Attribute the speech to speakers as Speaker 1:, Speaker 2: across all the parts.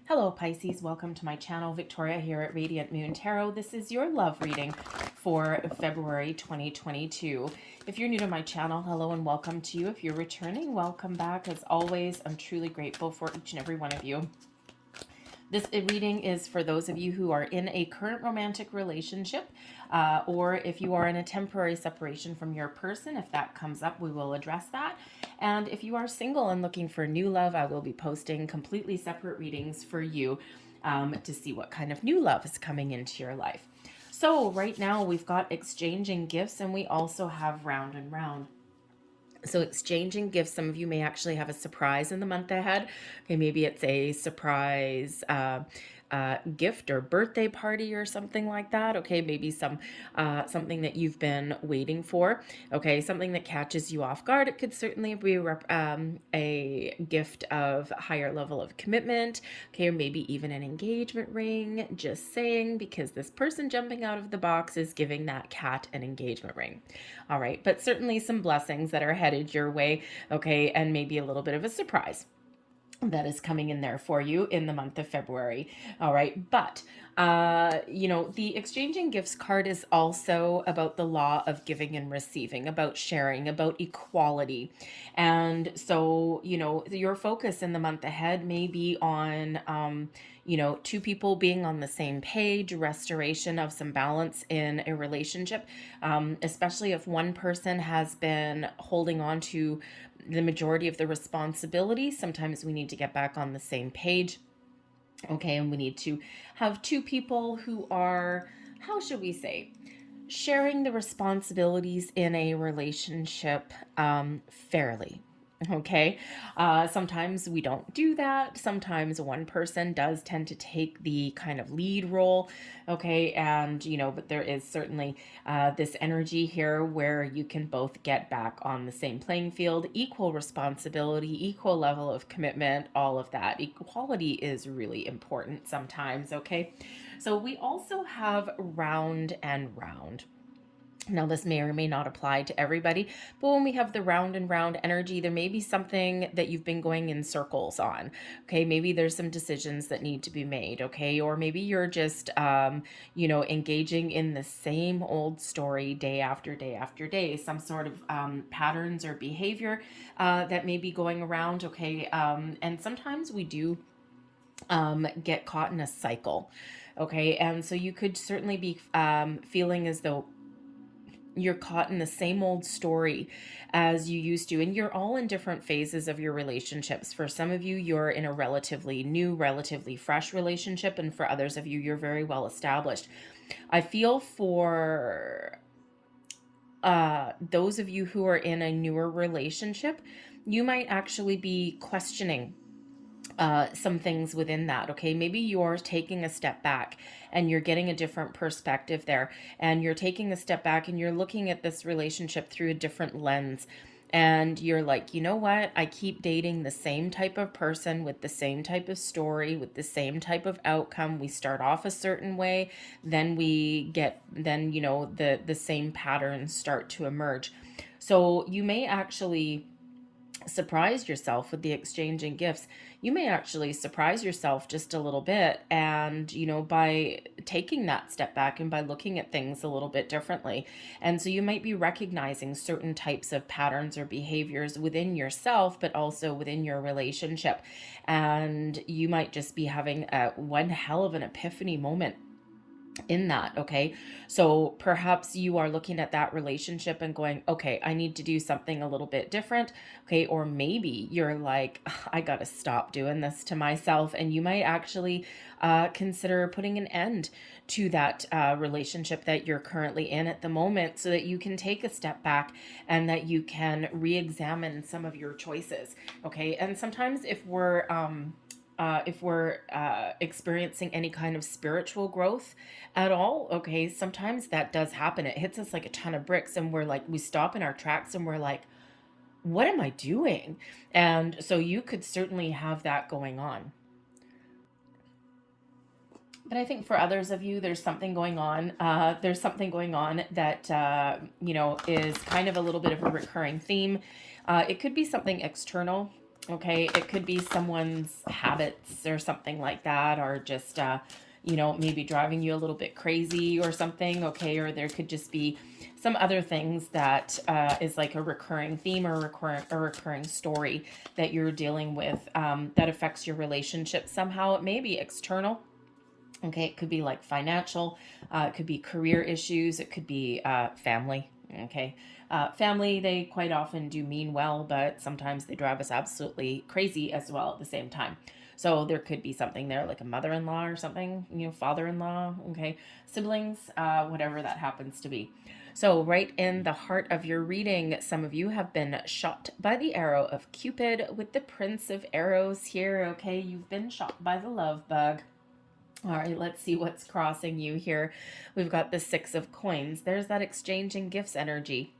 Speaker 1: Hello Pisces, welcome to my channel. Victoria here at Radiant Moon Tarot. This is your love reading for February 2022. If you're new to my channel, hello and welcome to you. If you're returning, welcome back. As always, I'm truly grateful for each and every one of you. This reading is for those of you who are in a current romantic relationship, or if you are in a temporary separation from your person. If that comes up, we will address that. And if you are single and looking for new love, I will be posting completely separate readings for you to see what kind of new love is coming into your life. So right now we've got exchanging gifts, and we also have round and round. So exchanging gifts, some of you may actually have a surprise in the month ahead. Okay, maybe it's a surprise gift or birthday party or something like that. Okay, maybe something that you've been waiting for. Okay, something that catches you off guard. It could certainly be a gift of higher level of commitment. Okay, or maybe even an engagement ring. Just saying, because this person jumping out of the box is giving that cat an engagement ring. All right, but certainly some blessings that are headed your way. Okay, and maybe a little bit of a surprise that is coming in there for you in the month of February. All right. But, the exchanging gifts card is also about the law of giving and receiving, about sharing, about equality. And so, your focus in the month ahead may be on, two people being on the same page, restoration of some balance in a relationship, especially if one person has been holding on to the majority of the responsibility. Sometimes we need to get back on the same page. Okay, and we need to have two people who are, how should we say, sharing the responsibilities in a relationship fairly. Okay, sometimes we don't do that. Sometimes one person does tend to take the kind of lead role. Okay, and but there is certainly this energy here where you can both get back on the same playing field, equal responsibility, equal level of commitment, all of that. Equality is really important sometimes. Okay, so we also have round and round. Now, this may or may not apply to everybody, but when we have the round and round energy, there may be something that you've been going in circles on. Okay, maybe there's some decisions that need to be made. Okay, or maybe you're just, engaging in the same old story day after day after day, some sort of patterns or behavior that may be going around. Okay, and sometimes we do get caught in a cycle. Okay, and so you could certainly be feeling as though you're caught in the same old story as you used to, and you're all in different phases of your relationships. For some of you, you're in a relatively new, relatively fresh relationship, and for others of you, you're very well established. I feel for those of you who are in a newer relationship, you might actually be questioning some things within that. Okay, maybe you're taking a step back and you're getting a different perspective there, and you're taking a step back and you're looking at this relationship through a different lens, and you're like, you know what, I keep dating the same type of person with the same type of story, with the same type of outcome. We start off a certain way, then the same patterns start to emerge. So you may actually surprise yourself with the exchanging gifts. You may actually surprise yourself just a little bit, and by taking that step back and by looking at things a little bit differently. And so you might be recognizing certain types of patterns or behaviors within yourself, but also within your relationship, and you might just be having one hell of an epiphany moment in that. Okay, so perhaps you are looking at that relationship and going, okay, I need to do something a little bit different. Okay, or maybe you're like, I gotta stop doing this to myself, and you might actually consider putting an end to that relationship that you're currently in at the moment, so that you can take a step back and that you can re-examine some of your choices. Okay, and sometimes if we're experiencing any kind of spiritual growth at all, okay, sometimes that does happen. It hits us like a ton of bricks, and we stop in our tracks and we're like, what am I doing? And so you could certainly have that going on. But I think for others of you, there's something going on. There's something going on that, is kind of a little bit of a recurring theme. It could be something external. Okay, it could be someone's habits or something like that, or just, you know, maybe driving you a little bit crazy or something. Okay, or there could just be some other things that is like a recurring theme or a recurring story that you're dealing with that affects your relationship somehow. It may be external. Okay, it could be like financial, it could be career issues, it could be family. Okay, family, they quite often do mean well, but sometimes they drive us absolutely crazy as well at the same time. So there could be something there like a mother-in-law or something, you know, father-in-law, okay, siblings, whatever that happens to be. So right in the heart of your reading, some of you have been shot by the arrow of Cupid with the Prince of Arrows here, okay? You've been shot by the love bug. All right, let's see what's crossing you here. We've got the Six of Coins. There's that exchanging gifts energy.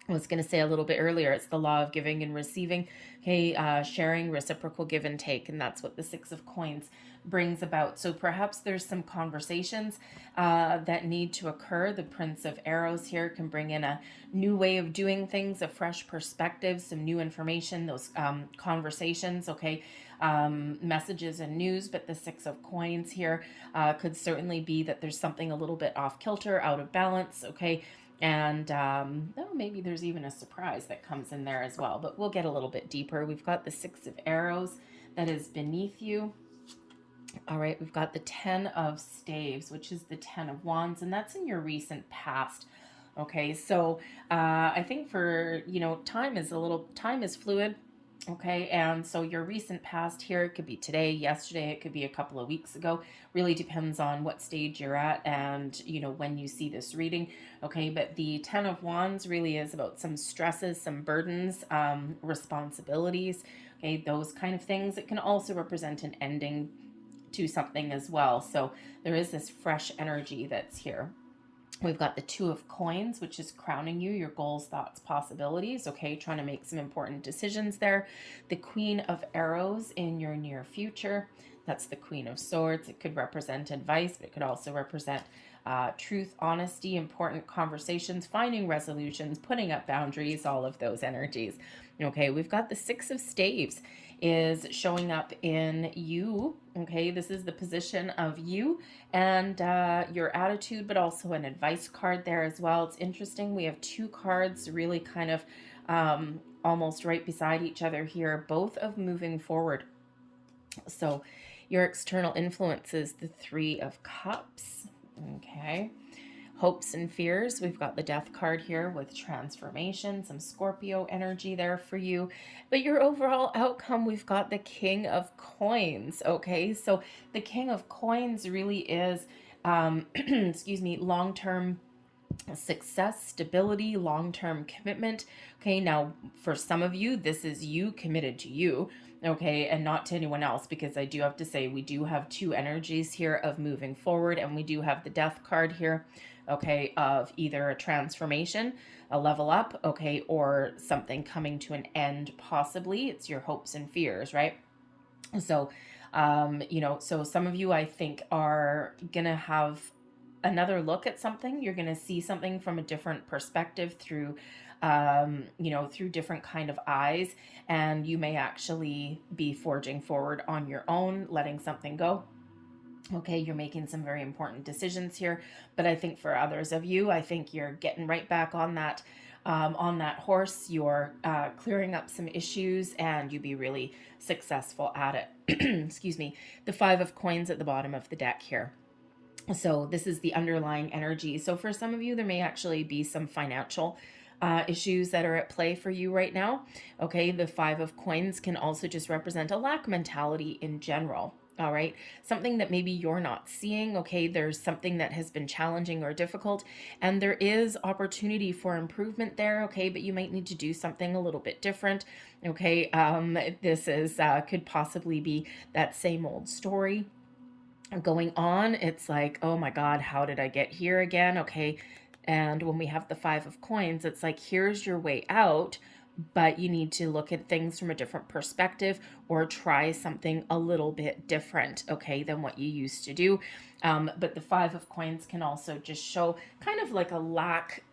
Speaker 1: I was going to say a little bit earlier, it's the law of giving and receiving. Okay, sharing, reciprocal give and take, and that's what the Six of Coins brings about. So perhaps there's some conversations that need to occur. The Prince of Arrows here can bring in a new way of doing things, a fresh perspective, some new information, those conversations, okay, messages and news. But the Six of Coins here could certainly be that there's something a little bit off kilter, out of balance, okay. And oh, maybe there's even a surprise that comes in there as well, but we'll get a little bit deeper. We've got the Six of Arrows that is beneath you. All right, we've got the Ten of Staves, which is the Ten of Wands, and that's in your recent past. Okay, so I think for, you know, time is fluid. Okay, and so your recent past here, it could be today, yesterday, it could be a couple of weeks ago. Really depends on what stage you're at and, you know, when you see this reading. Okay, but the Ten of Wands really is about some stresses, some burdens, responsibilities, okay, those kind of things. It can also represent an ending to something as well. So there is this fresh energy that's here. We've got the Two of Coins, which is crowning you, your goals, thoughts, possibilities, okay, trying to make some important decisions there. The Queen of Arrows in your near future. That's the Queen of Swords. It could represent advice, but it could also represent truth, honesty, important conversations, finding resolutions, putting up boundaries, all of those energies. Okay, we've got the Six of Staves is showing up in you. Okay, this is the position of you and your attitude, but also an advice card there as well. It's interesting. We have two cards really kind of almost right beside each other here, both of moving forward. So your external influence is the Three of Cups. Okay. Hopes and fears. We've got the Death card here with transformation, some Scorpio energy there for you. But your overall outcome, we've got the King of Coins. Okay, so the King of Coins really is, excuse me, long-term success, stability, long-term commitment. Okay, now for some of you, this is you committed to you, okay, and not to anyone else, because I do have to say we do have two energies here of moving forward, and we do have the Death card here, okay, of either a transformation, a level up, okay, or something coming to an end, possibly. It's your hopes and fears, right? So, you know, so some of you, I think, are gonna have another look at something. You're going to see something from a different perspective through, you know, through different kind of eyes, and you may actually be forging forward on your own, letting something go. Okay, you're making some very important decisions here, but I think for others of you, I think you're getting right back on that horse. You're clearing up some issues, and you be really successful at it. Excuse me. The Five of Coins at the bottom of the deck here. So this is the underlying energy. So for some of you, there may actually be some financial issues that are at play for you right now. Okay, the Five of Coins can also just represent a lack mentality in general. All right, something that maybe you're not seeing. Okay, there's something that has been challenging or difficult, and there is opportunity for improvement there. Okay, but you might need to do something a little bit different. Okay, this is could possibly be that same old story going on. It's like, oh my God, how did I get here again? Okay. And when we have the Five of Coins, it's like, here's your way out, but you need to look at things from a different perspective or try something a little bit different, okay, than what you used to do. But the Five of Coins can also just show kind of like a lack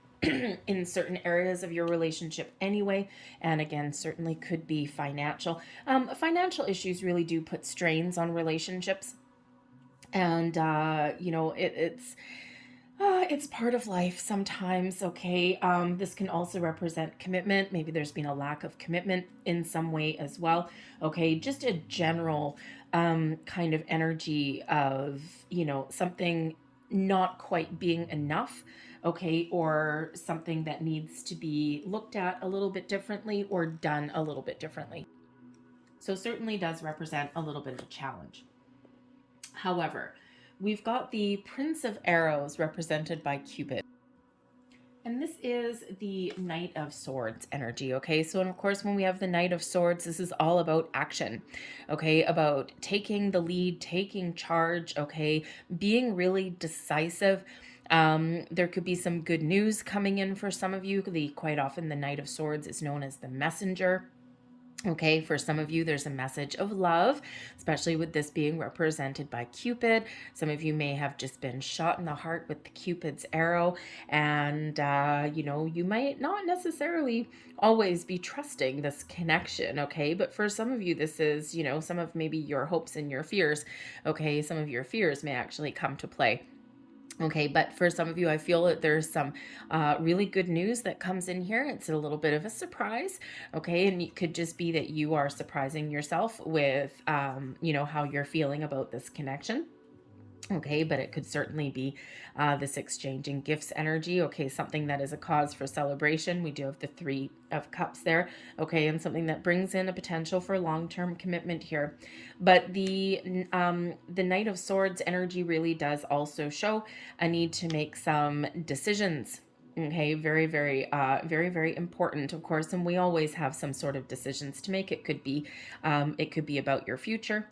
Speaker 1: in certain areas of your relationship anyway. And again, certainly could be financial. Financial issues really do put strains on relationships. And, it's part of life sometimes, okay? This can also represent commitment. Maybe there's been a lack of commitment in some way as well, okay? Just a general kind of energy of, something not quite being enough, okay? Or something that needs to be looked at a little bit differently or done a little bit differently. So certainly does represent a little bit of a challenge. However, we've got the Prince of Arrows represented by Cupid. And this is the Knight of Swords energy, okay? So, and of course, when we have the Knight of Swords, this is all about action, okay? About taking the lead, taking charge, okay? Being really decisive. There could be some good news coming in for some of you. Quite often, the Knight of Swords is known as the messenger. Okay, for some of you, there's a message of love, especially with this being represented by Cupid. Some of you may have just been shot in the heart with the Cupid's arrow, and, you might not necessarily always be trusting this connection, okay? But for some of you, this is, some of maybe your hopes and your fears, okay? Some of your fears may actually come to play. Okay, but for some of you, I feel that there's some really good news that comes in here. It's a little bit of a surprise, okay? And it could just be that you are surprising yourself with, how you're feeling about this connection. Okay, but it could certainly be this exchanging gifts energy. Okay, something that is a cause for celebration. We do have the Three of Cups there. Okay, and something that brings in a potential for long-term commitment here. But the Knight of Swords energy really does also show a need to make some decisions. Okay, very, very, very, very important, of course. And we always have some sort of decisions to make. It could be about your future.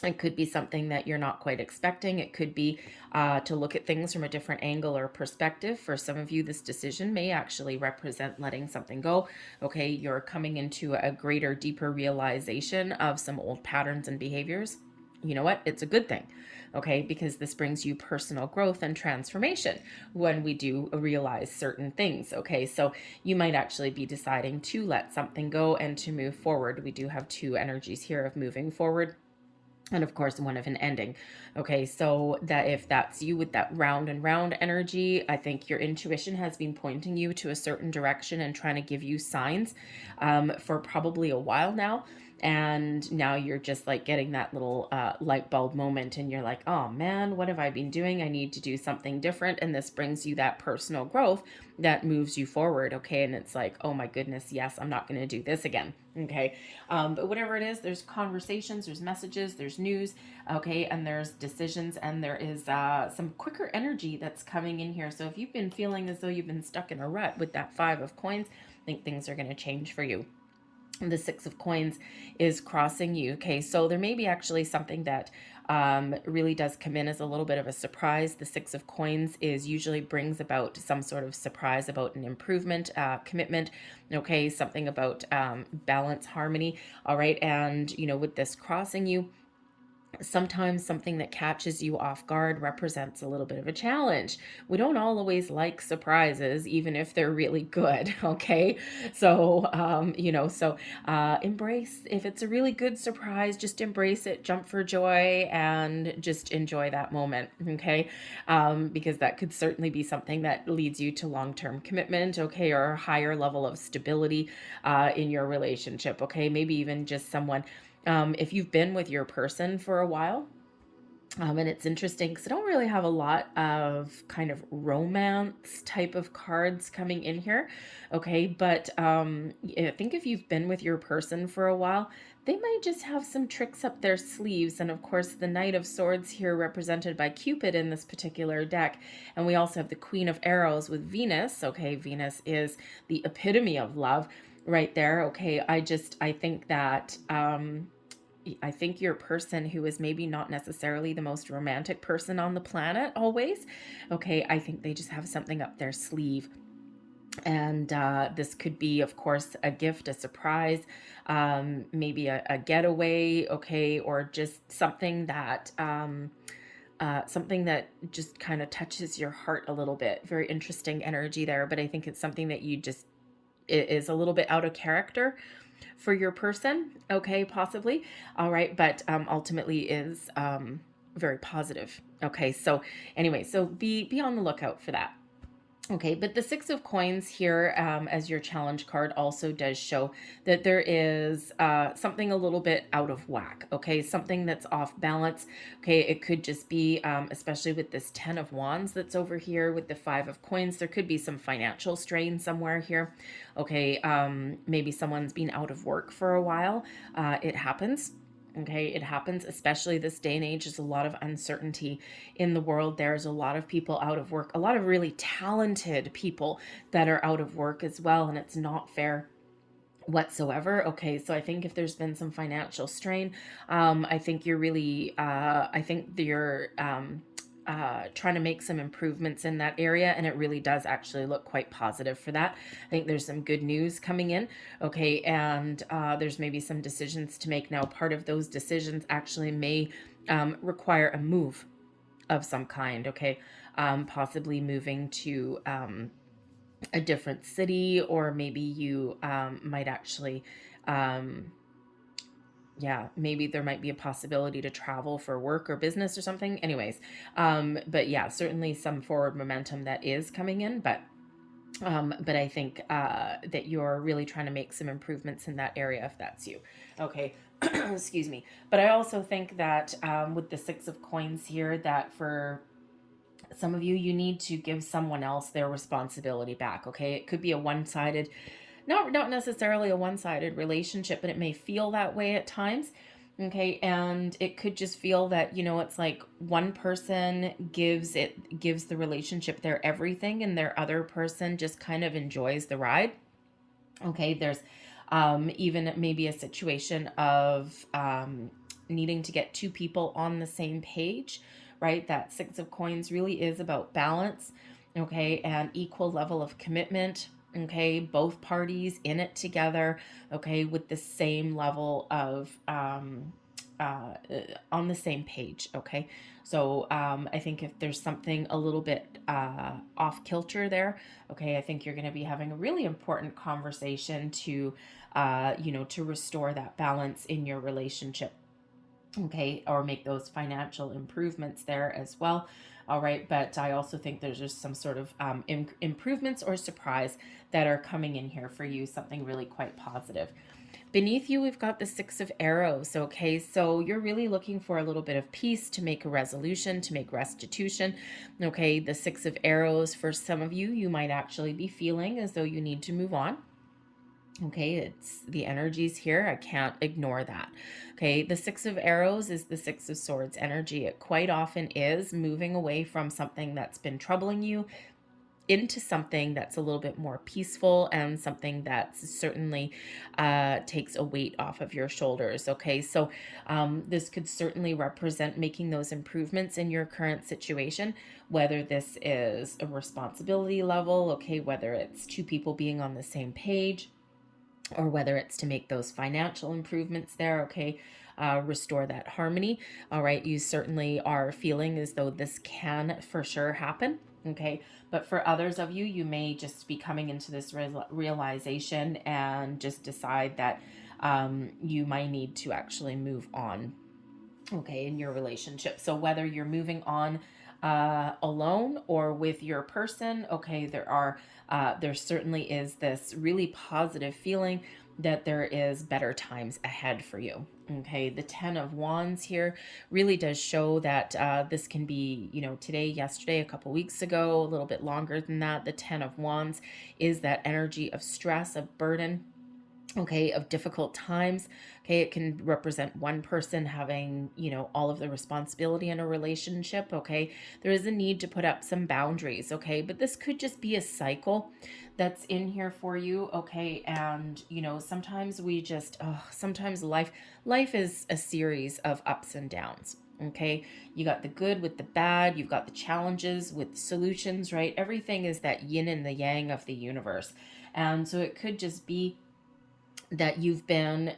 Speaker 1: It could be something that you're not quite expecting. It could be to look at things from a different angle or perspective. For some of you, this decision may actually represent letting something go. Okay, you're coming into a greater, deeper realization of some old patterns and behaviors. You know what? It's a good thing, okay, because this brings you personal growth and transformation when we do realize certain things, okay? So you might actually be deciding to let something go and to move forward. We do have two energies here of moving forward, and of course, one of an ending. Okay, so that if that's you with that round and round energy, I think your intuition has been pointing you to a certain direction and trying to give you signs for probably a while now. And now you're just like getting that little light bulb moment, and you're like, oh man, what have I been doing? I need to do something different. And this brings you that personal growth that moves you forward. Okay, and it's like, oh my goodness, yes, I'm not going to do this again. Okay, but whatever it is, there's conversations, there's messages, there's news, okay, and there's decisions, and there is some quicker energy that's coming in here. So if you've been feeling as though you've been stuck in a rut with that Five of Coins, I think things are going to change for you. The Six of Coins is crossing you. Okay, so there may be actually something that really does come in as a little bit of a surprise. The Six of Coins is usually brings about some sort of surprise about an improvement, commitment, okay, something about balance, harmony, all right, and, with this crossing you, sometimes something that catches you off guard represents a little bit of a challenge. We don't always like surprises, even if they're really good, okay? So, embrace, if it's a really good surprise, just embrace it, jump for joy, and just enjoy that moment, okay? Because that could certainly be something that leads you to long-term commitment, okay, or a higher level of stability in your relationship, okay? Maybe even just someone, if you've been with your person for a while, and it's interesting because I don't really have a lot of kind of romance type of cards coming in here, okay? But I think if you've been with your person for a while, they might just have some tricks up their sleeves. And of course, the Knight of Swords here represented by Cupid in this particular deck. And we also have the Queen of Arrows with Venus, okay? Venus is the epitome of love right there, okay? I think that... I think your person, who is maybe not necessarily the most romantic person on the planet always, okay, I think they just have something up their sleeve. And this could be, of course, a gift, a surprise, maybe a getaway, okay, or just something that something that just kind of touches your heart a little bit. Very interesting energy there, but I think it's something that you just, it is a little bit out of character for your person, okay, possibly. All right, but ultimately is very positive. Okay, so anyway, so be on the lookout for that. Okay, but the Six of Coins here as your challenge card also does show that there is something a little bit out of whack, okay? Something that's off balance, okay? It could just be, especially with this Ten of Wands that's over here with the Five of Coins, there could be some financial strain somewhere here, okay? Maybe someone's been out of work for a while. It happens. Okay, it happens, especially this day and age. There's a lot of uncertainty in the world. There's a lot of people out of work, a lot of really talented people that are out of work as well, and it's not fair whatsoever. Okay, so I think if there's been some financial strain, I think you're really, I think you're trying to make some improvements in that area, and it really does actually look quite positive for that. I think there's some good news coming in, okay, and there's maybe some decisions to make now. Part of those decisions actually may require a move of some kind, okay, possibly moving to a different city, or maybe you might actually yeah, maybe there might be a possibility to travel for work or business or something. Anyways, but yeah, certainly some forward momentum that is coming in, but I think that you're really trying to make some improvements in that area if that's you. Okay, excuse me. But I also think that with the Six of Coins here, that for some of you, you need to give someone else their responsibility back. Okay, it could be a one-sided, not necessarily a one-sided relationship, but it may feel that way at times. Okay, and it could just feel that, you know, it's like one person gives the relationship their everything, and their other person just kind of enjoys the ride. Okay, there's even maybe a situation of needing to get two people on the same page, right? That Six of Coins really is about balance, okay, and equal level of commitment, okay, both parties in it together, okay, with the same level of on the same page, okay. So I think if there's something a little bit off kilter there, okay, I think you're going to be having a really important conversation to you know, to restore that balance in your relationship, okay, or make those financial improvements there as well. All right, but I also think there's just some sort of improvements or surprise that are coming in here for you, something really quite positive. Beneath you, we've got the Six of Arrows, okay? So you're really looking for a little bit of peace, to make a resolution, to make restitution, okay? The Six of Arrows, for some of you, you might actually be feeling as though you need to move on. Okay, it's the energies here. I can't ignore that. Okay, the Six of Arrows is the Six of Swords energy. It quite often is moving away from something that's been troubling you into something that's a little bit more peaceful, and something that certainly takes a weight off of your shoulders. Okay, so this could certainly represent making those improvements in your current situation, whether this is a responsibility level, okay, whether it's two people being on the same page, or whether it's to make those financial improvements there, okay, restore that harmony. All right, you certainly are feeling as though this can for sure happen, okay, but for others of you, you may just be coming into this realization and just decide that you might need to actually move on, okay, in your relationship. So whether you're moving on alone or with your person, okay, there certainly is this really positive feeling that there is better times ahead for you. Okay, the Ten of Wands here really does show that this can be, you know, today, yesterday, a couple weeks ago, a little bit longer than that. The Ten of Wands is that energy of stress, of burden, okay, of difficult times. Okay, it can represent one person having, you know, all of the responsibility in a relationship. Okay, there is a need to put up some boundaries. Okay, but this could just be a cycle that's in here for you. Okay, and you know, sometimes we just sometimes life is a series of ups and downs. Okay, you got the good with the bad, you've got the challenges with the solutions, right? Everything is that yin and the yang of the universe. And so it could just be that you've been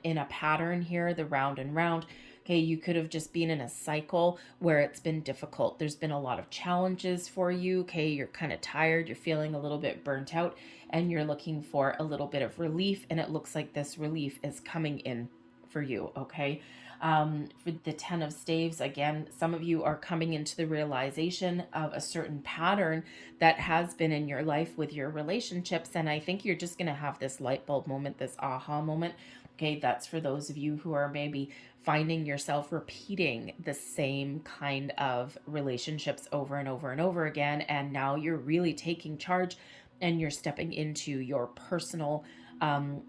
Speaker 1: in a pattern here, the round and round. Okay, you could have just been in a cycle where it's been difficult. There's been a lot of challenges for you. Okay, you're kind of tired, you're feeling a little bit burnt out, and you're looking for a little bit of relief, and it looks like this relief is coming in for you. Okay, for the 10 of Staves, again, some of you are coming into the realization of a certain pattern that has been in your life with your relationships, and I think you're just going to have this light bulb moment, this aha moment. Okay, that's for those of you who are maybe finding yourself repeating the same kind of relationships over and over and over again, and now you're really taking charge and you're stepping into your personal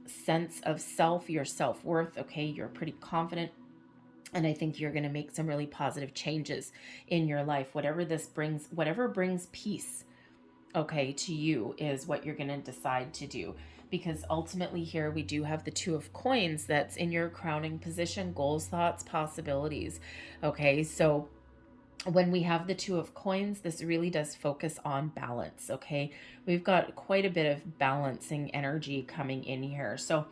Speaker 1: sense of self, your self-worth. Okay, you're pretty confident, and I think you're going to make some really positive changes in your life. Whatever this brings, whatever brings peace, okay, to you is what you're going to decide to do. Because ultimately here we do have the Two of Coins that's in your crowning position, goals, thoughts, possibilities. Okay, so when we have the Two of Coins, this really does focus on balance. Okay, we've got quite a bit of balancing energy coming in here. So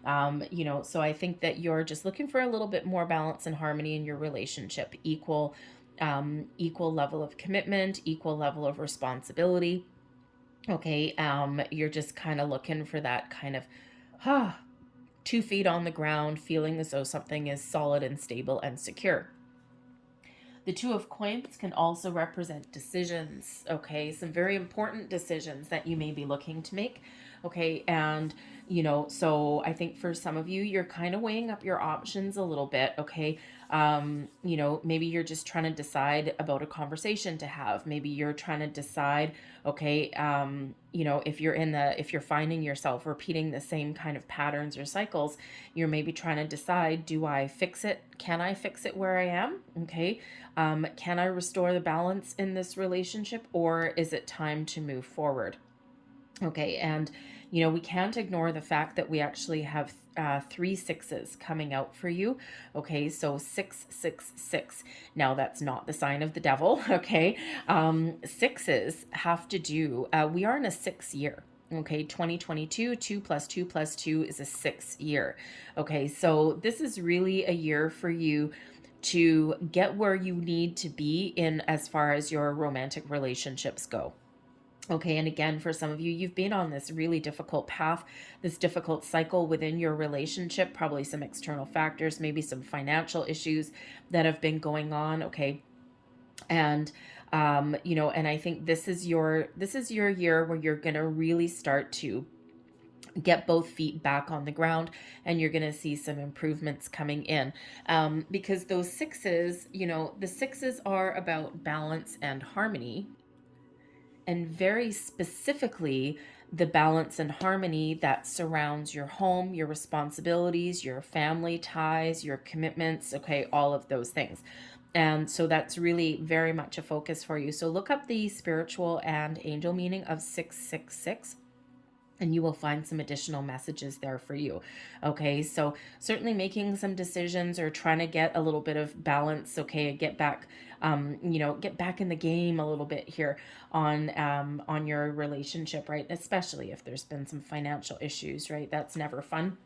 Speaker 1: so I think that you're just looking for a little bit more balance and harmony in your relationship, equal level of commitment, equal level of responsibility. Okay, you're just kind of looking for that kind of 2 feet on the ground, feeling as though something is solid and stable and secure. The Two of Coins can also represent decisions, okay? Some very important decisions that you may be looking to make, okay? And, so I think for some of you, you're kind of weighing up your options a little bit, okay? Maybe you're just trying to decide about a conversation to have. Maybe you're trying to decide, okay, if you're finding yourself repeating the same kind of patterns or cycles, you're maybe trying to decide, do I fix it? Can I fix it where I am? Okay. Can I restore the balance in this relationship, or is it time to move forward? Okay. And, we can't ignore the fact that we actually have 3 sixes coming out for you. Okay, so 666. Now that's not the sign of the devil. Okay, sixes have to do. We are in a 6 year. Okay, 2022, 2 plus 2 plus 2 is a 6 year. Okay, so this is really a year for you to get where you need to be in as far as your romantic relationships go. Okay, and again, for some of you, you've been on this really difficult path, this difficult cycle within your relationship, probably some external factors, maybe some financial issues that have been going on, okay? And and I think this is your year where you're going to really start to get both feet back on the ground, and you're going to see some improvements coming in, because those sixes, the sixes are about balance and harmony, and very specifically the balance and harmony that surrounds your home, your responsibilities, your family ties, your commitments, okay, all of those things. And so that's really very much a focus for you. So look up the spiritual and angel meaning of 666. And you will find some additional messages there for you. Okay, so certainly making some decisions or trying to get a little bit of balance. Okay, get back in the game a little bit here on your relationship, right? Especially if there's been some financial issues, right? That's never fun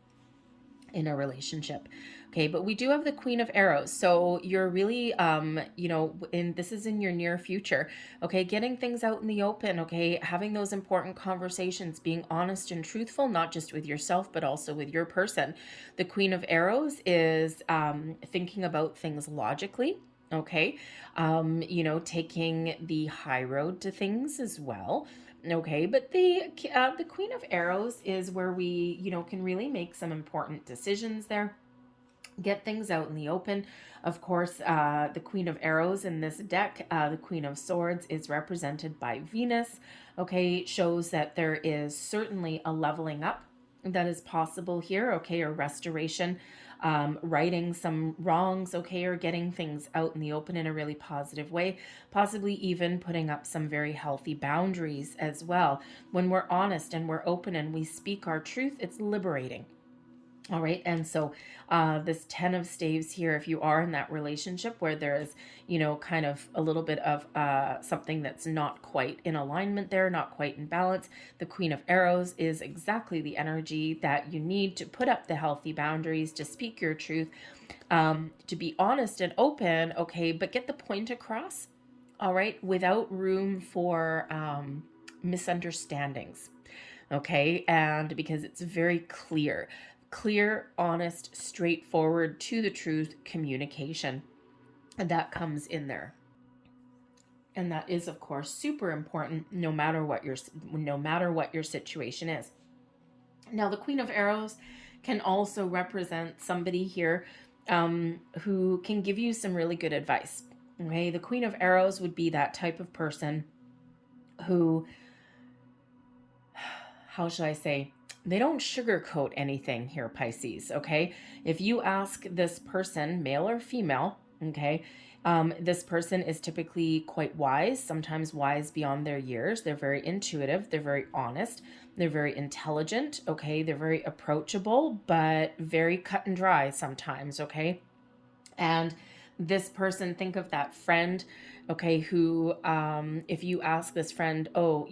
Speaker 1: in a relationship. Okay, but we do have the Queen of Arrows. So you're really, this is in your near future. Okay, getting things out in the open. Okay, having those important conversations, being honest and truthful, not just with yourself, but also with your person. The Queen of Arrows is thinking about things logically. Okay, taking the high road to things as well. Okay, but the Queen of Arrows is where we, can really make some important decisions there. Get things out in the open. Of course, the Queen of Arrows in this deck, the Queen of Swords is represented by Venus. Okay, shows that there is certainly a leveling up that is possible here. Okay, or restoration, righting some wrongs. Okay, or getting things out in the open in a really positive way. Possibly even putting up some very healthy boundaries as well. When we're honest and we're open and we speak our truth, it's liberating. All right. And so this 10 of staves here, if you are in that relationship where there is, kind of a little bit of something that's not quite in alignment there, not quite in balance, the Queen of Arrows is exactly the energy that you need to put up the healthy boundaries, to speak your truth, to be honest and open, okay, but get the point across, all right, without room for misunderstandings. Okay, and because it's very clear, honest, straightforward, to the truth communication, and that comes in there. And that is, of course, super important no matter what your situation is. Now, the Queen of Arrows can also represent somebody here who can give you some really good advice. Okay, the Queen of Arrows would be that type of person who, how should I say, they don't sugarcoat anything here, Pisces, okay? If you ask this person, male or female, okay, this person is typically quite wise, sometimes wise beyond their years. They're very intuitive. They're very honest. They're very intelligent, okay? They're very approachable, but very cut and dry sometimes, okay? And this person, think of that friend, okay, who, if you ask this friend, oh,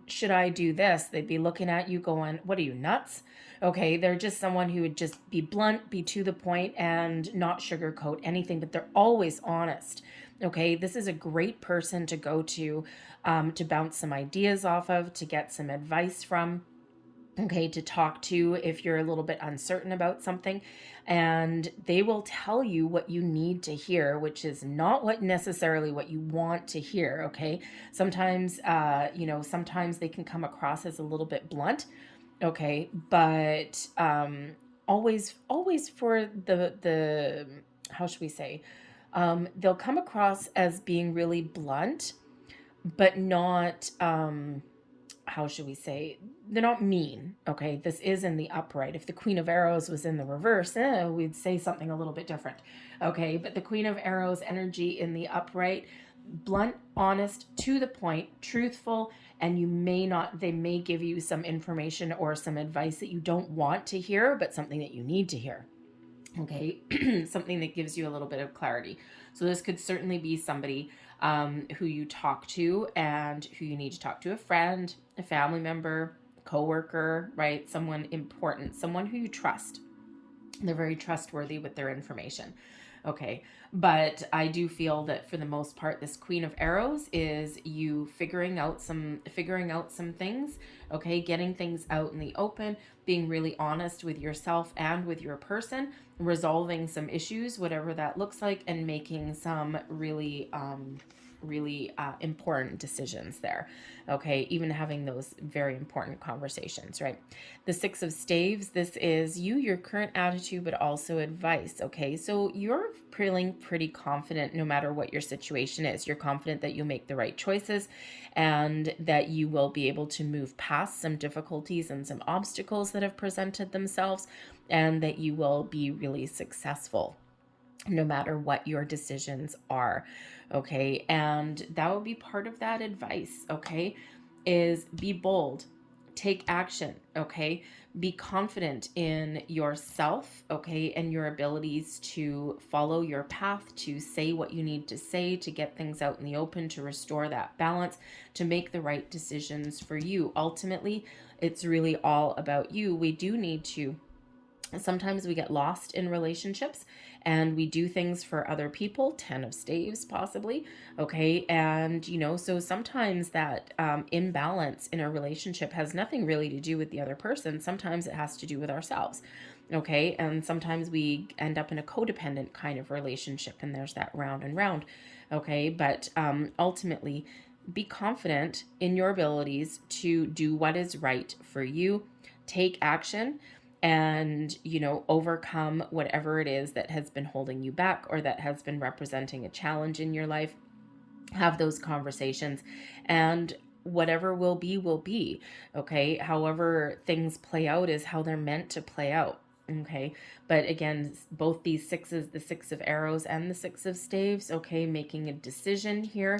Speaker 1: should I do this? They'd be looking at you going, what are you, nuts? Okay, they're just someone who would just be blunt, be to the point, and not sugarcoat anything, but they're always honest. Okay, this is a great person to go to bounce some ideas off of, to get some advice from. Okay, to talk to if you're a little bit uncertain about something, and they will tell you what you need to hear, which is not what necessarily what you want to hear. Okay, sometimes sometimes they can come across as a little bit blunt, okay, but always for the how should we say, they'll come across as being really blunt, but not how should we say, they're not mean. Okay, this is in the upright. If the Queen of Arrows was in the reverse, we'd say something a little bit different. Okay, but the Queen of Arrows energy in the upright, blunt, honest, to the point, truthful, and they may give you some information or some advice that you don't want to hear, but something that you need to hear. Okay, something that gives you a little bit of clarity. So this could certainly be somebody who you talk to, and who you need to talk to, a friend, a family member, coworker, right? Someone important, someone who you trust. They're very trustworthy with their information. Okay, but I do feel that for the most part, this Queen of Arrows is you figuring out some things, okay, getting things out in the open, being really honest with yourself and with your person, resolving some issues, whatever that looks like, and making some really important decisions there. Okay, even having those very important conversations, right? The Six of Staves, this is you, your current attitude, but also advice. Okay, so you're feeling pretty confident no matter what your situation is. You're confident that you'll make the right choices, and that you will be able to move past some difficulties and some obstacles that have presented themselves, and that you will be really successful no matter what your decisions are. Okay, and that will be part of that advice. Okay, is be bold, take action. Okay, be confident in yourself, okay, and your abilities to follow your path, to say what you need to say, to get things out in the open, to restore that balance, to make the right decisions for you. Ultimately, it's really all about you. We do need to, sometimes we get lost in relationships and we do things for other people, 10 of staves possibly, okay, and so sometimes that imbalance in a relationship has nothing really to do with the other person. Sometimes it has to do with ourselves, okay, and sometimes we end up in a codependent kind of relationship, and there's that round and round, okay, but ultimately be confident in your abilities to do what is right for you, take action, and overcome whatever it is that has been holding you back, or that has been representing a challenge in your life. Have those conversations, and whatever will be, okay? However things play out is how they're meant to play out, okay? But again, both these sixes, the Six of Arrows and the Six of Staves, okay, making a decision here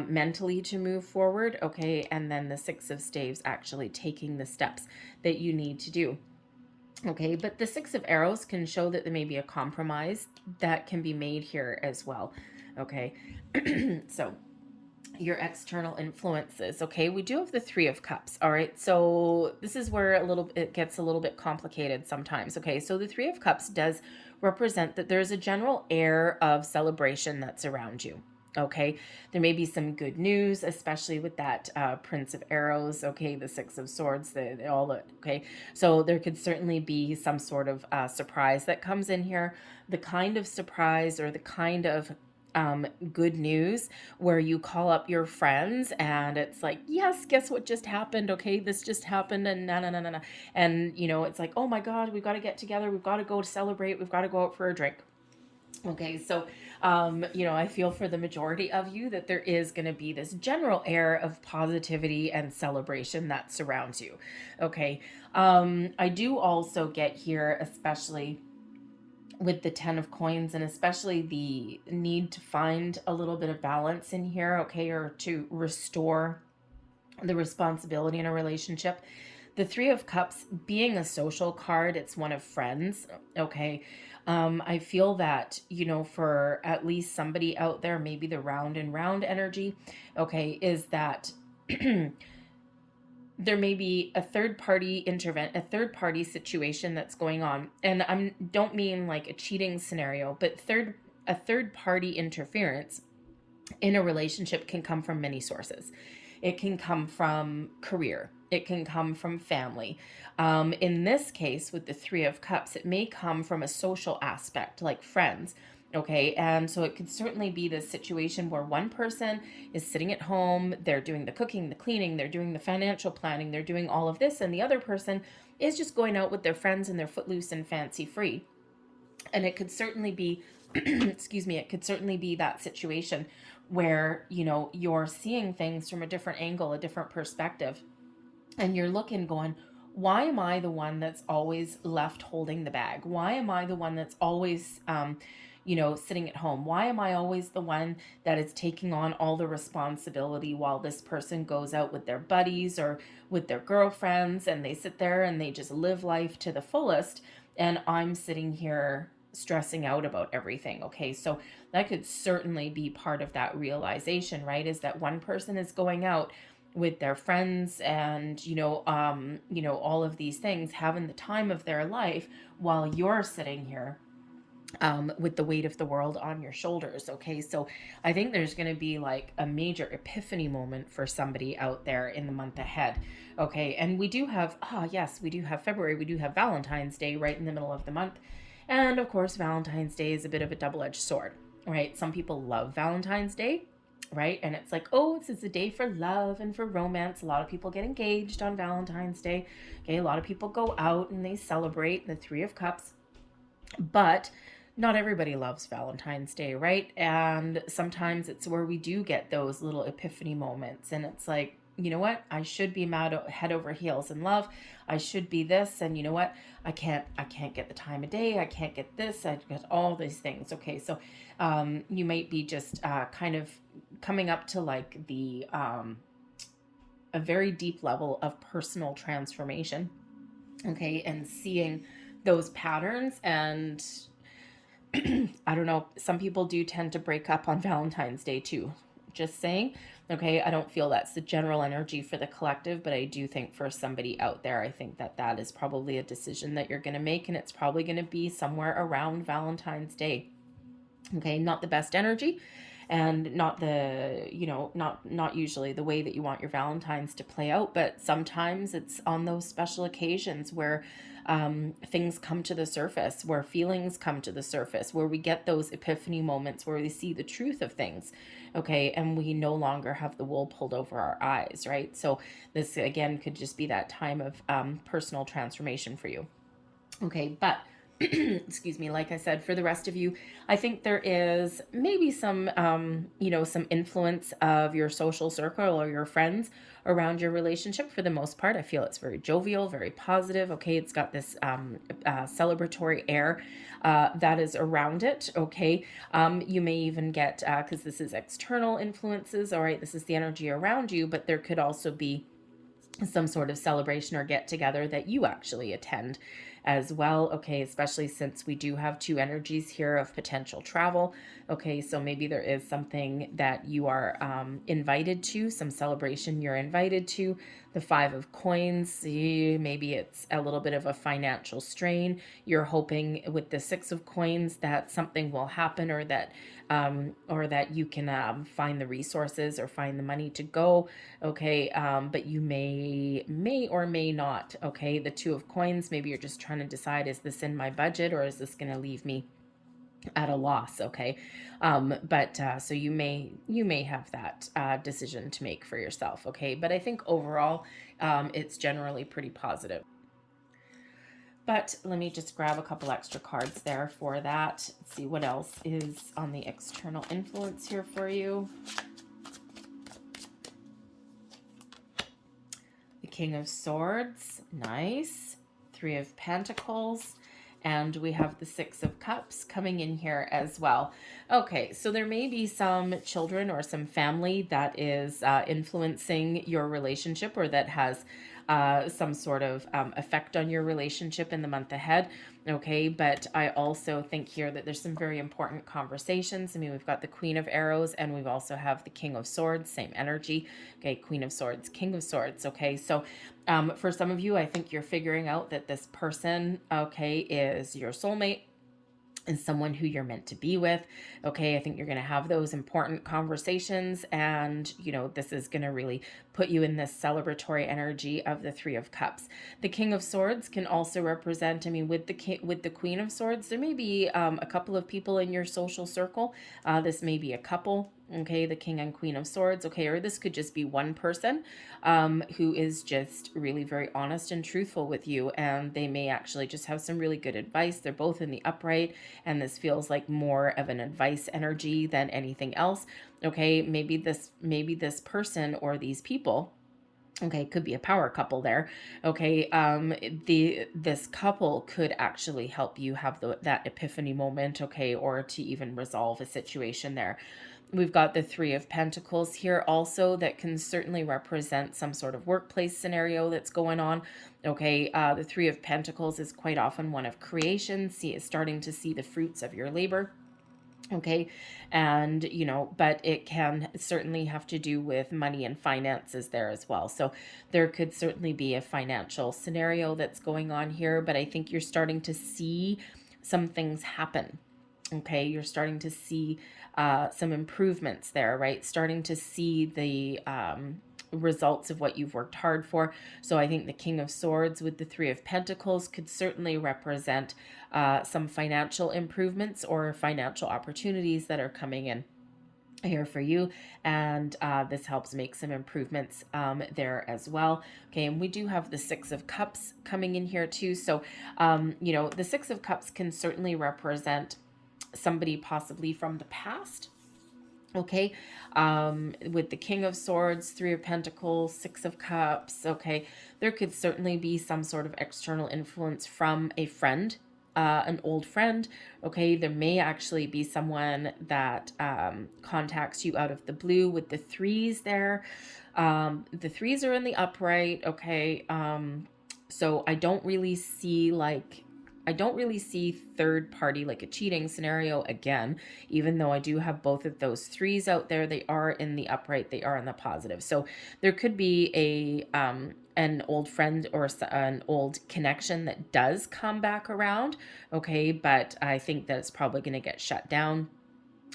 Speaker 1: mentally to move forward, okay? And then the Six of Staves actually taking the steps that you need to do. Okay, but the Six of Arrows can show that there may be a compromise that can be made here as well. Okay, so your external influences. Okay, we do have the Three of Cups. All right, so this is where it gets a little bit complicated sometimes. Okay, so the Three of Cups does represent that there's a general air of celebration that's around you. Okay, there may be some good news, especially with that Prince of Arrows. Okay, the Six of Swords, all that. Okay, so there could certainly be some sort of surprise that comes in here. The kind of surprise or the kind of good news where you call up your friends and it's like, yes, guess what just happened? Okay, this just happened, and na. And it's like, oh my God, we've got to get together. We've got to go to celebrate. We've got to go out for a drink. Okay, so, I feel for the majority of you that there is going to be this general air of positivity and celebration that surrounds you. Okay, I do also get here, especially with the Ten of Coins, and especially the need to find a little bit of balance in here, okay, or to restore the responsibility in a relationship. The Three of Cups being a social card, it's one of friends, okay. I feel that, for at least somebody out there, maybe the round and round energy, okay, is that there may be a third party situation that's going on. And I don't mean like a cheating scenario, but a third party interference in a relationship can come from many sources. It can come from career. It can come from family. In this case, with the Three of Cups, it may come from a social aspect, like friends. Okay, and so it could certainly be this situation where one person is sitting at home, they're doing the cooking, the cleaning, they're doing the financial planning, they're doing all of this, and the other person is just going out with their friends and they're footloose and fancy free. And it could certainly be, excuse me, it could certainly be that situation where, you're seeing things from a different angle, a different perspective, and you're looking going, why am I the one that's always left holding the bag? Why am I the one that's always, sitting at home? Why am I always the one that is taking on all the responsibility while this person goes out with their buddies or with their girlfriends and they sit there and they just live life to the fullest, and I'm sitting here stressing out about everything? Okay, so that could certainly be part of that realization, right? Is that one person is going out with their friends and all of these things, having the time of their life, while you're sitting here with the weight of the world on your shoulders. Okay, so I think there's going to be like a major epiphany moment for somebody out there in the month ahead. Okay, and we do have February. We do have Valentine's Day right in the middle of the month, and of course Valentine's Day is a bit of a double-edged sword, right? Some people love Valentine's Day, right? And it's like, oh, this is a day for love and for romance. A lot of people get engaged on Valentine's Day. Okay, a lot of people go out and they celebrate the Three of Cups. But not everybody loves Valentine's Day, right? And sometimes it's where we do get those little epiphany moments. And it's like, you know what? I should be head over heels in love. I should be this. And you know what? I can't get the time of day. I can't get this. I get all these things. Okay, so you might be just kind of coming up to like a very deep level of personal transformation. Okay, and seeing those patterns. And I don't know, some people do tend to break up on Valentine's Day too. Just saying. Okay, I don't feel that's the general energy for the collective, but I do think for somebody out there, I think that is probably a decision that you're going to make, and it's probably going to be somewhere around Valentine's Day. Okay, not the best energy, and not the, not usually the way that you want your Valentine's to play out, but sometimes it's on those special occasions where things come to the surface, where feelings come to the surface, where we get those epiphany moments where we see the truth of things, okay, and we no longer have the wool pulled over our eyes, right? So this, again, could just be that time of personal transformation for you. Okay, but excuse me, like I said, for the rest of you, I think there is maybe some, some influence of your social circle or your friends around your relationship. For the most part, I feel it's very jovial, very positive. Okay, it's got this celebratory air that is around it. Okay, you may even get, because this is external influences, all right, this is the energy around you, but there could also be some sort of celebration or get together that you actually attend as well, okay, especially since we do have two energies here of potential travel. Okay, so maybe there is something that you are invited to, some celebration you're invited to. The Five of Coins, maybe it's a little bit of a financial strain. You're hoping with the Six of Coins that something will happen, or that you can find the resources or find the money to go. Okay, but you may or may not. Okay, the Two of Coins, maybe you're just trying to decide, is this in my budget, or is this going to leave me at a loss? Okay, but so you may have that decision to make for yourself. Okay, but I think overall it's generally pretty positive. But let me just grab a couple extra cards there for that. Let's see what else is on the external influence here for you. The King of Swords, nice. Three of Pentacles, and we have the Six of Cups coming in here as well. Okay, so there may be some children or some family that is influencing your relationship, or that has some sort of effect on your relationship in the month ahead. Okay, but I also think here that there's some very important conversations. I mean, we've got the Queen of Arrows, and we've also have the King of Swords, same energy. Okay, Queen of Swords, King of Swords. Okay, so for some of you, I think you're figuring out that this person, okay, is your soulmate and someone who you're meant to be with. Okay, I think you're going to have those important conversations, and you know, this is going to really put you in this celebratory energy of the Three of Cups. The King of Swords can also represent, I mean, with the Queen of Swords, there may be a couple of people in your social circle. This may be a couple. Okay, the King and Queen of Swords. Okay, or this could just be one person who is just really very honest and truthful with you, and they may actually just have some really good advice. They're both in the upright, and this feels like more of an advice energy than anything else. Okay, maybe this person or these people, okay, could be a power couple there. Okay, this couple could actually help you have that epiphany moment, okay, or to even resolve a situation there. We've got the Three of Pentacles here also, that can certainly represent some sort of workplace scenario that's going on. Okay, the Three of Pentacles is quite often one of creation, starting to see the fruits of your labor. Okay, and you know, but it can certainly have to do with money and finances there as well. So there could certainly be a financial scenario that's going on here, but I think you're starting to see some things happen. Okay, you're starting to see some improvements there, right? Starting to see the results of what you've worked hard for. So I think the King of Swords with the Three of Pentacles could certainly represent some financial improvements or financial opportunities that are coming in here for you, and this helps make some improvements there as well. Okay, and we do have the Six of Cups coming in here too. So you know, the Six of Cups can certainly represent somebody possibly from the past. Okay, with the King of Swords, Three of Pentacles, Six of Cups, okay, there could certainly be some sort of external influence from a friend, an old friend. Okay, there may actually be someone that contacts you out of the blue with the threes there. The threes are in the upright. Okay, so I don't really see third party, like a cheating scenario again, even though I do have both of those threes out there. They are in the upright, they are in the positive. So there could be an old friend or an old connection that does come back around. Okay, but I think that it's probably going to get shut down.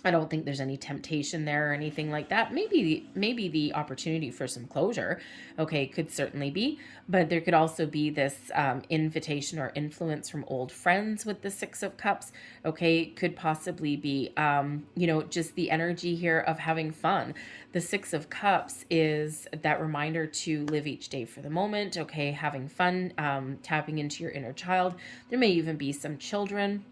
Speaker 1: I don't think there's any temptation there or anything like that. Maybe the opportunity for some closure, okay, could certainly be, but there could also be this invitation or influence from old friends with the Six of Cups. Okay, could possibly be, you know, just the energy here of having fun. The Six of Cups is that reminder to live each day for the moment. Okay, having fun, tapping into your inner child. There may even be some children,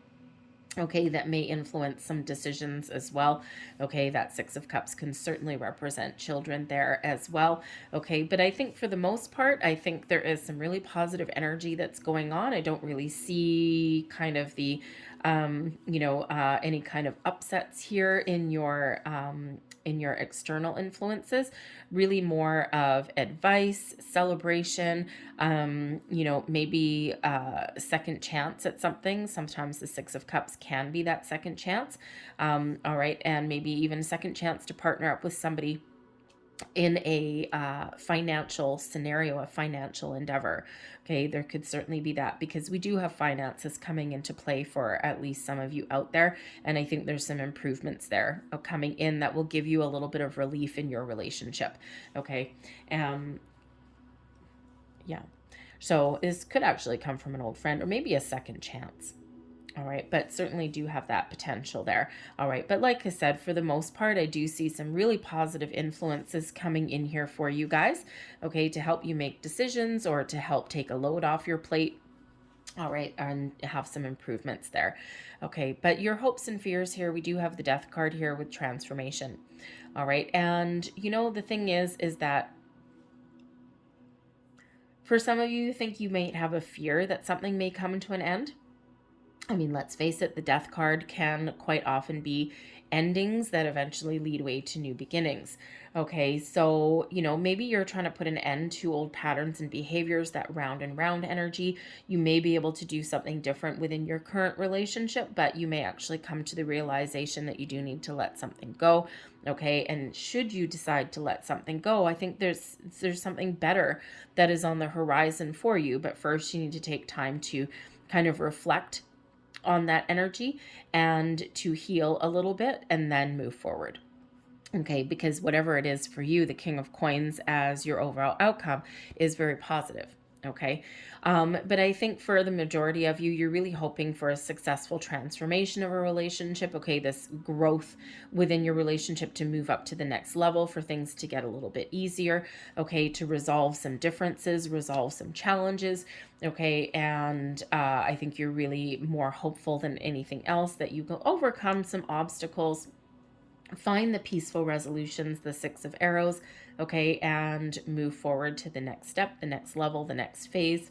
Speaker 1: okay, that may influence some decisions as well. Okay, that Six of Cups can certainly represent children there as well. Okay, but I think for the most part, I think there is some really positive energy that's going on. I don't really see kind of the you know, any kind of upsets here in your external influences. Really more of advice, celebration, you know, maybe second chance at something. Sometimes the Six of Cups can be that second chance. All right, and maybe even second chance to partner up with somebody in a financial scenario, a financial endeavor. Okay, there could certainly be that, because we do have finances coming into play for at least some of you out there. And I think there's some improvements there coming in that will give you a little bit of relief in your relationship. Okay. Yeah. So this could actually come from an old friend, or maybe a second chance. All right, but certainly do have that potential there. All right, but like I said, for the most part, I do see some really positive influences coming in here for you guys, okay, to help you make decisions or to help take a load off your plate. All right, and have some improvements there. Okay, but your hopes and fears here, we do have the Death card here with transformation. All right, and you know, the thing is that for some of you, think you might have a fear that something may come to an end. I mean, let's face it, the Death card can quite often be endings that eventually lead way to new beginnings. Okay, so, you know, maybe you're trying to put an end to old patterns and behaviors, that round and round energy. You may be able to do something different within your current relationship, but you may actually come to the realization that you do need to let something go. Okay, and should you decide to let something go, I think there's something better that is on the horizon for you. But first, you need to take time to kind of reflect on that energy and to heal a little bit and then move forward. Okay, because whatever it is for you, the King of Coins as your overall outcome is very positive. Okay, but I think for the majority of you, you're really hoping for a successful transformation of a relationship. Okay, this growth within your relationship to move up to the next level, for things to get a little bit easier. Okay, to resolve some differences, resolve some challenges. Okay, and I think you're really more hopeful than anything else that you can overcome some obstacles, find the peaceful resolutions, the Six of Arrows, okay, and move forward to the next step, the next level, the next phase.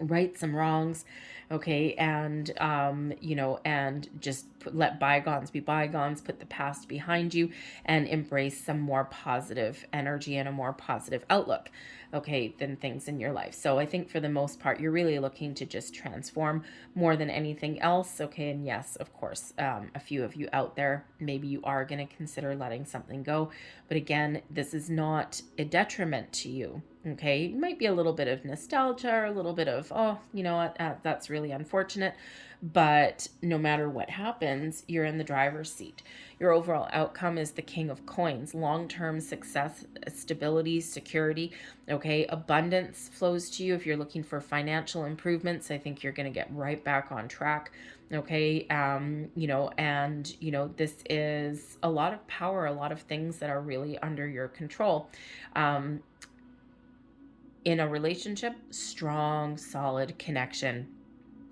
Speaker 1: Right some wrongs, okay, and you know, and just let bygones be bygones, put the past behind you, and embrace some more positive energy and a more positive outlook, okay, than things in your life. So I think for the most part, you're really looking to just transform more than anything else. Okay, and yes, of course, a few of you out there, maybe you are going to consider letting something go, but again, this is not a detriment to you. Okay, it might be a little bit of nostalgia or a little bit of, oh, you know what, that's really unfortunate. But no matter what happens, you're in the driver's seat. Your overall outcome is the King of Coins, long-term success, stability, security. Okay, abundance flows to you. If you're looking for financial improvements, I think you're going to get right back on track. Okay, you know, and, you know, this is a lot of power, a lot of things that are really under your control. In a relationship, strong, solid connection.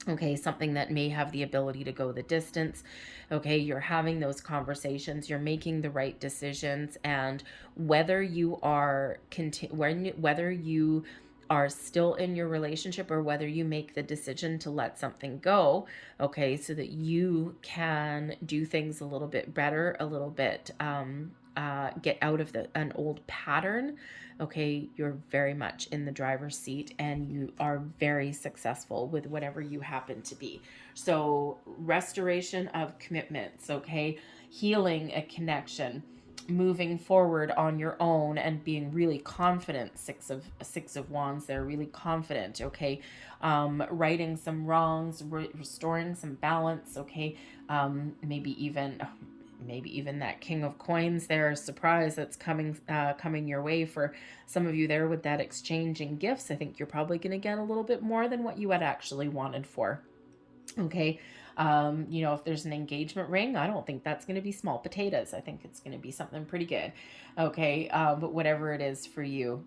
Speaker 1: Okay, something that may have the ability to go the distance. Okay, you're having those conversations, you're making the right decisions, and whether you are whether you are still in your relationship or whether you make the decision to let something go, okay, so that you can do things a little bit better, a little bit get out of an old pattern. Okay, you're very much in the driver's seat and you are very successful with whatever you happen to be. So restoration of commitments, okay, healing a connection, moving forward on your own and being really confident. Six of Wands, they're really confident. Okay, righting some wrongs, restoring some balance. Okay, maybe even that King of Coins there, surprise that's coming your way for some of you there with that exchanging gifts. I think you're probably going to get a little bit more than what you had actually wanted for. Okay, you know, if there's an engagement ring, I don't think that's going to be small potatoes. I think it's going to be something pretty good. Okay, but whatever it is for you,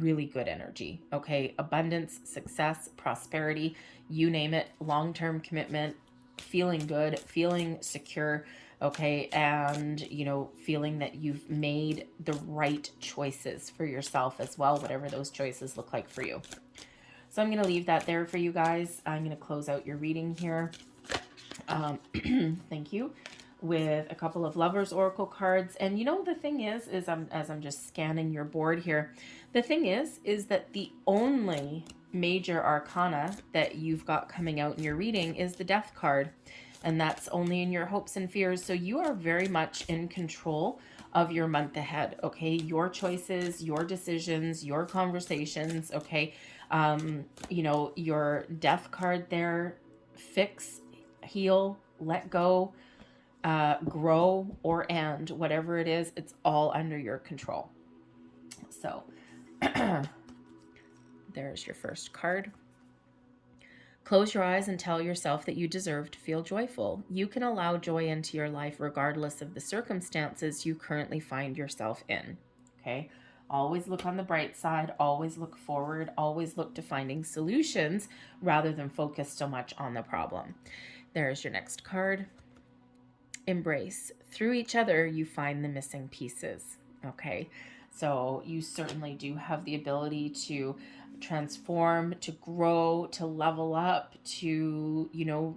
Speaker 1: really good energy. Okay, abundance, success, prosperity, you name it, long-term commitment, feeling good, feeling secure, okay, and, you know, feeling that you've made the right choices for yourself as well, whatever those choices look like for you. So I'm going to leave that there for you guys. I'm going to close out your reading here. Thank you. With a couple of Lovers Oracle cards. And you know, the thing is as I'm just scanning your board here, the thing is that the only major arcana that you've got coming out in your reading is the Death card. And that's only in your hopes and fears. So you are very much in control of your month ahead, okay? Your choices, your decisions, your conversations, okay? You know, your Death card there, fix, heal, let go, grow, or end, whatever it is, it's all under your control. So there's your first card. Close your eyes and tell yourself that you deserve to feel joyful. You can allow joy into your life regardless of the circumstances you currently find yourself in. Okay? Always look on the bright side. Always look forward. Always look to finding solutions rather than focus so much on the problem. There's your next card. Embrace. Through each other, you find the missing pieces. Okay? So you certainly do have the ability to transform, to grow, to level up, to, you know,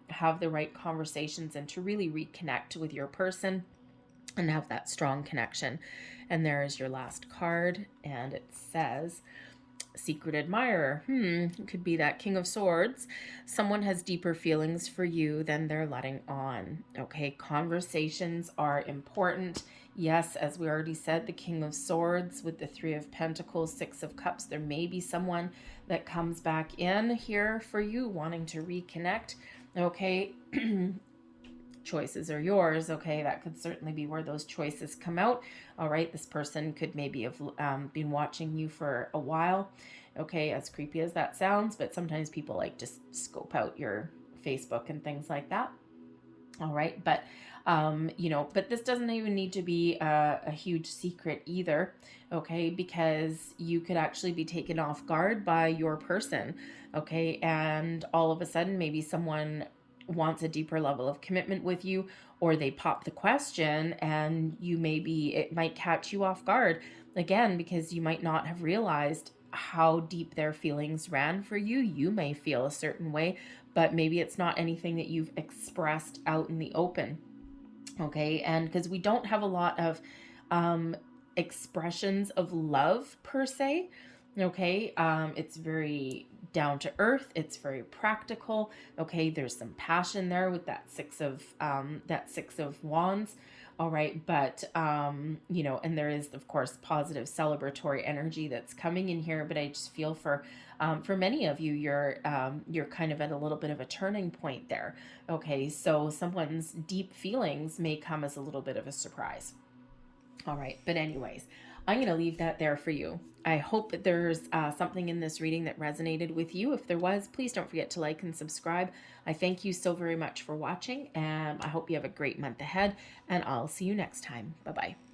Speaker 1: have the right conversations and to really reconnect with your person and have that strong connection. And there is your last card, and it says, Secret Admirer. It could be that King of Swords. Someone has deeper feelings for you than they're letting on. Okay, conversations are important. Yes, as we already said, the King of Swords with the Three of Pentacles, Six of Cups. There may be someone that comes back in here for you wanting to reconnect. Okay, choices are yours. Okay, that could certainly be where those choices come out. All right, this person could maybe have been watching you for a while. Okay, as creepy as that sounds, but sometimes people like to scope out your Facebook and things like that. All right, but you know, but this doesn't even need to be a huge secret either, okay, because you could actually be taken off guard by your person, okay, and all of a sudden maybe someone wants a deeper level of commitment with you, or they pop the question and it might catch you off guard again, because you might not have realized how deep their feelings ran for you. You may feel a certain way, but maybe it's not anything that you've expressed out in the open. Okay, and because we don't have a lot of expressions of love per se, okay, it's very down to earth, it's very practical. Okay, there's some passion there with that six of wands. All right, but you know, and there is of course positive celebratory energy that's coming in here, but I just feel for many of you, you're kind of at a little bit of a turning point there. Okay, so someone's deep feelings may come as a little bit of a surprise. All right, but anyways, I'm going to leave that there for you. I hope that there's something in this reading that resonated with you. If there was, please don't forget to like and subscribe. I thank you so very much for watching, and I hope you have a great month ahead, and I'll see you next time. Bye-bye.